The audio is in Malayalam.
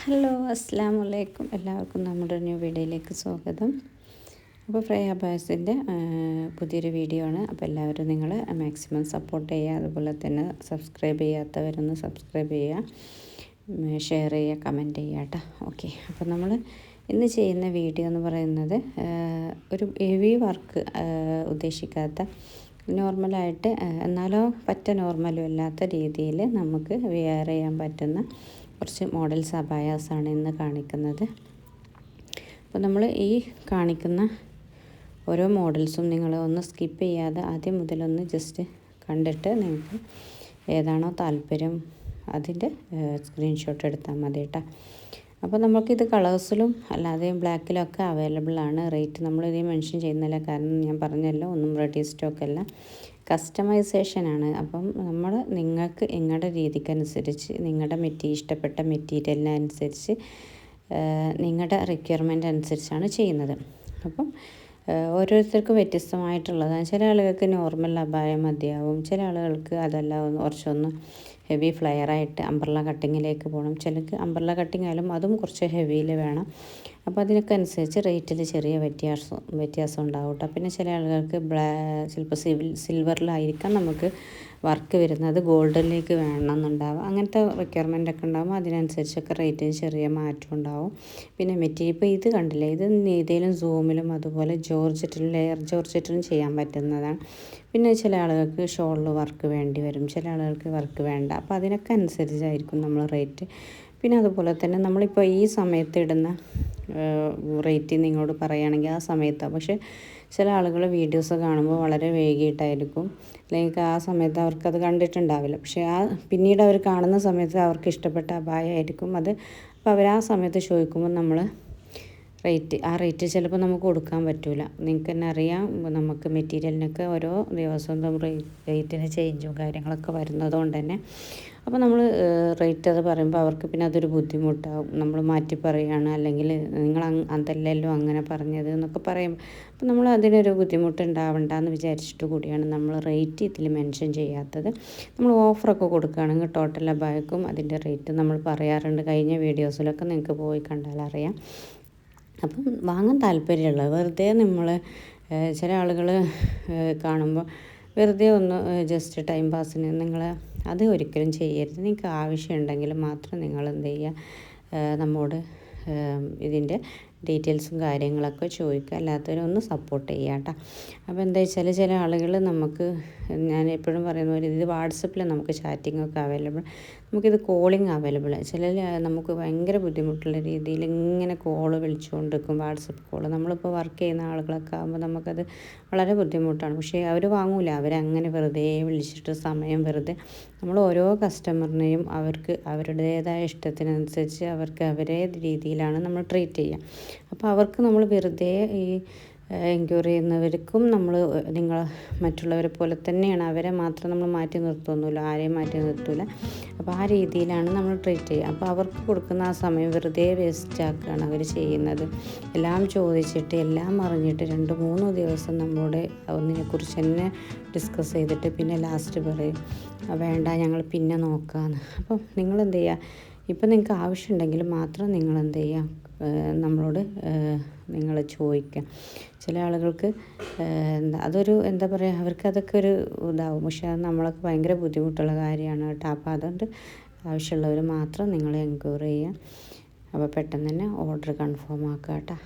ഹലോ അസ്സലാമു അലൈക്കും. എല്ലാവർക്കും നമ്മുടെ ന്യൂ വീഡിയോയിലേക്ക് സ്വാഗതം. അപ്പോൾ ഫ്രൈ അബാസിൻ്റെ പുതിയൊരു വീഡിയോ ആണ്. അപ്പോൾ എല്ലാവരും നിങ്ങൾ മാക്സിമം സപ്പോർട്ട് ചെയ്യുക. അതുപോലെ തന്നെ സബ്സ്ക്രൈബ് ചെയ്യാത്തവരൊന്ന് സബ്സ്ക്രൈബ് ചെയ്യുക, ഷെയർ ചെയ്യുക, കമൻറ്റ് ചെയ്യുക കേട്ടോ. ഓക്കെ, അപ്പോൾ നമ്മൾ ഇന്ന് ചെയ്യുന്ന വീഡിയോ എന്ന് പറയുന്നത് ഒരു ഹെവി വർക്ക് ഉദ്ദേശിക്കാത്ത നോർമലായിട്ട് എന്നാലോ പറ്റ നോർമലും അല്ലാത്ത രീതിയിൽ നമുക്ക് വെയർ ചെയ്യാൻ പറ്റുന്ന കുറച്ച് മോഡൽസ് അബായാസാണ് ഇന്ന് കാണിക്കുന്നത്. അപ്പോൾ നമ്മൾ ഈ കാണിക്കുന്ന ഓരോ മോഡൽസും നിങ്ങൾ ഒന്ന് സ്കിപ്പ് ചെയ്യാതെ ആദ്യം മുതലൊന്ന് ജസ്റ്റ് കണ്ടിട്ട് നിങ്ങൾക്ക് ഏതാണോ താല്പര്യം അതിൻ്റെ സ്ക്രീൻഷോട്ട് എടുത്താൽ മതി കേട്ടോ. അപ്പോൾ നമുക്കിത് കളേഴ്സിലും അല്ലാതെയും ബ്ലാക്കിലും ഒക്കെ അവൈലബിൾ ആണ്. റേറ്റ് നമ്മളിത് മെൻഷൻ ചെയ്യുന്നില്ല, കാരണം ഞാൻ പറഞ്ഞല്ലോ ഒന്നും റെഡി സ്റ്റോക്കല്ല, കസ്റ്റമൈസേഷനാണ്. അപ്പം നിങ്ങൾക്ക് നിങ്ങളുടെ രീതിക്കനുസരിച്ച് നിങ്ങളുടെ ഇഷ്ടപ്പെട്ട മെറ്റീരിയലിനനുസരിച്ച് നിങ്ങളുടെ റിക്വയർമെൻറ്റ് അനുസരിച്ചാണ് ചെയ്യുന്നത്. അപ്പം ഓരോരുത്തർക്കും വ്യത്യസ്തമായിട്ടുള്ളതാണ്. ചില ആളുകൾക്ക് നോർമൽ അബായ മതിയാവും, ചില ആളുകൾക്ക് അതല്ല കുറച്ചൊന്ന് ഹെവി ഫ്ലെയറായിട്ട് അംബ്രല്ല കട്ടിങ്ങിലേക്ക് പോകണം, ചിലർക്ക് അംബ്രല്ല കട്ടിങ് ആയാലും അതും കുറച്ച് ഹെവിയിൽ വേണം. അപ്പോൾ അതിനൊക്കെ അനുസരിച്ച് റേറ്റിൽ ചെറിയ വ്യത്യാസം ഉണ്ടാവും കേട്ടോ. പിന്നെ ചില ആളുകൾക്ക് ചിലപ്പോൾ സിൽവറിലായിരിക്കാം നമുക്ക് വർക്ക് വരുന്നത്, ഗോൾഡിലേക്ക് വേണമെന്നുണ്ടാവും. അങ്ങനത്തെ റിക്വയർമെൻ്റ് ഒക്കെ ഉണ്ടാകുമ്പോൾ അതിനനുസരിച്ചൊക്കെ റേറ്റിന് ചെറിയ മാറ്റം ഉണ്ടാവും. പിന്നെ ഇപ്പോൾ ഇത് കണ്ടില്ലേ, ഇത് നീതയിലും സൂമിലും അതുപോലെ ജോർജറ്റിലും ലെയർ ജോർജറ്റിലും ചെയ്യാൻ പറ്റുന്നതാണ്. പിന്നെ ചില ആളുകൾക്ക് ഷോളിൽ വർക്ക് വേണ്ടി വരും, ചില ആളുകൾക്ക് വർക്ക് വേണ്ട. അപ്പോൾ അതിനൊക്കെ അനുസരിച്ചായിരിക്കും നമ്മൾ റേറ്റ്. പിന്നെ അതുപോലെ തന്നെ നമ്മളിപ്പോൾ ഈ സമയത്ത് ഇടുന്ന റേറ്റ് നിങ്ങളോട് പറയുകയാണെങ്കിൽ ആ സമയത്താണ്. പക്ഷേ ചില ആളുകൾ വീഡിയോസ് കാണുമ്പോൾ വളരെ വൈകിട്ടായിരിക്കും, അല്ലെങ്കിൽ ആ സമയത്ത് അവർക്കത് കണ്ടിട്ടുണ്ടാവില്ല. പക്ഷേ പിന്നീട് അവർ കാണുന്ന സമയത്ത് അവർക്ക് ഇഷ്ടപ്പെട്ട അബായായിരിക്കും അത്. അപ്പോൾ അവർ ആ സമയത്ത് ചോദിക്കുമ്പോൾ നമ്മൾ റേറ്റ് ചിലപ്പോൾ നമുക്ക് കൊടുക്കാൻ പറ്റില്ല. നിങ്ങൾക്ക് തന്നെ അറിയാം, നമുക്ക് മെറ്റീരിയലിനൊക്കെ ഓരോ ദിവസവും റേറ്റിന് ചേഞ്ചും കാര്യങ്ങളൊക്കെ വരുന്നതുകൊണ്ട് തന്നെ അപ്പോൾ നമ്മൾ റേറ്റ് അത് പറയുമ്പോൾ അവർക്ക് പിന്നെ അതൊരു ബുദ്ധിമുട്ടാവും. നമ്മൾ മാറ്റി പറയുകയാണ്, അല്ലെങ്കിൽ നിങ്ങൾ അതല്ലല്ലോ അങ്ങനെ പറഞ്ഞത് എന്നൊക്കെ പറയും. അപ്പോൾ നമ്മൾ അതിനൊരു ബുദ്ധിമുട്ടുണ്ടാവണ്ടെന്ന് വിചാരിച്ചിട്ട് കൂടിയാണ് നമ്മൾ റേറ്റ് ഇതിൽ മെൻഷൻ ചെയ്യാത്തത്. നമ്മൾ ഓഫറൊക്കെ കൊടുക്കുകയാണെങ്കിൽ ടോട്ടൽ അബായക്കും അതിൻ്റെ റേറ്റ് നമ്മൾ പറയാറുണ്ട്. കഴിഞ്ഞ വീഡിയോസിലൊക്കെ നിങ്ങൾക്ക് പോയി കണ്ടാൽ അറിയാം. അപ്പം വാങ്ങാൻ താല്പര്യമുള്ള വെറുതെ നമ്മൾ ചില ആളുകൾ കാണുമ്പോൾ വെറുതെ ഒന്ന് ജസ്റ്റ് ടൈം പാസിന് നിങ്ങൾ അത് ഒരിക്കലും ചെയ്യരുത്. നിങ്ങൾക്ക് ആവശ്യമുണ്ടെങ്കിൽ മാത്രം നിങ്ങൾ എന്ത് ചെയ്യുക, നമ്മോട് ഇതിൻ്റെ ഡീറ്റെയിൽസും കാര്യങ്ങളൊക്കെ ചോദിക്കുക, അല്ലാത്തവരൊന്ന് സപ്പോർട്ട് ചെയ്യുക കേട്ടോ. അപ്പോൾ എന്താ വെച്ചാൽ ചില ആളുകൾ ഞാൻ എപ്പോഴും പറയുന്ന പോലെ ഇത് വാട്സപ്പിൽ നമുക്ക് ചാറ്റിങ്ങൊക്കെ അവൈലബിൾ, നമുക്കിത് കോളിങ് അവൈലബിൾ. നമുക്ക് ഭയങ്കര ബുദ്ധിമുട്ടുള്ള രീതിയിൽ ഇങ്ങനെ കോള് വിളിച്ചുകൊണ്ടിരിക്കും, വാട്സപ്പ് കോള്. നമ്മളിപ്പോൾ വർക്ക് ചെയ്യുന്ന ആളുകളൊക്കെ ആകുമ്പോൾ നമുക്കത് വളരെ ബുദ്ധിമുട്ടാണ്. പക്ഷേ അവർ വാങ്ങൂല, അവരങ്ങനെ വെറുതെ വിളിച്ചിട്ട് സമയം വെറുതെ. നമ്മൾ ഓരോ കസ്റ്റമറിനെയും അവരുടേതായ ഇഷ്ടത്തിനനുസരിച്ച് അവരെ രീതിയിലാണ് നമ്മൾ ട്രീറ്റ് ചെയ്യുക. അപ്പോൾ അവർക്ക് നമ്മൾ വെറുതെ ഈ എൻക്വയറി ചെയ്യുന്നവർക്കും നിങ്ങൾ മറ്റുള്ളവരെ പോലെ തന്നെയാണ്, അവരെ മാത്രം നമ്മൾ മാറ്റി നിർത്തുന്നില്ല, ആരെയും മാറ്റി നിർത്തില്ല. അപ്പോൾ ആ രീതിയിലാണ് നമ്മൾ ട്രീറ്റ് ചെയ്യുക. അപ്പോൾ അവർക്ക് കൊടുക്കുന്ന ആ സമയം വെറുതെ വേസ്റ്റ് ആക്കുകയാണ് അവർ ചെയ്യുന്നത്. എല്ലാം ചോദിച്ചിട്ട് എല്ലാം അറിഞ്ഞിട്ട് 2-3 ദിവസം നമ്മളോട് ഒന്നിനെക്കുറിച്ച് തന്നെ ഡിസ്കസ് ചെയ്തിട്ട് പിന്നെ ലാസ്റ്റ് പറയും വേണ്ട ഞങ്ങൾ പിന്നെ നോക്കാമെന്ന്. അപ്പോൾ നിങ്ങളെന്ത് ചെയ്യുക, ഇപ്പം നിങ്ങൾക്ക് ആവശ്യമുണ്ടെങ്കിൽ മാത്രം നിങ്ങളെന്ത് ചെയ്യുക, നമ്മളോട് നിങ്ങൾ ചോദിക്കുക. ചില ആളുകൾക്ക് എന്താ പറയുക, അവർക്ക് അതൊക്കെ ഒരു ഇതാവും. പക്ഷേ അത് നമ്മളൊക്കെ ഭയങ്കര ബുദ്ധിമുട്ടുള്ള കാര്യമാണ് കേട്ടോ. അപ്പോൾ അതുകൊണ്ട് ആവശ്യമുള്ളവർ മാത്രം നിങ്ങൾ എൻക്വയറി ചെയ്യുക. അപ്പോൾ പെട്ടെന്ന് തന്നെ ഓർഡർ കൺഫേം ആക്കുക കേട്ടോ.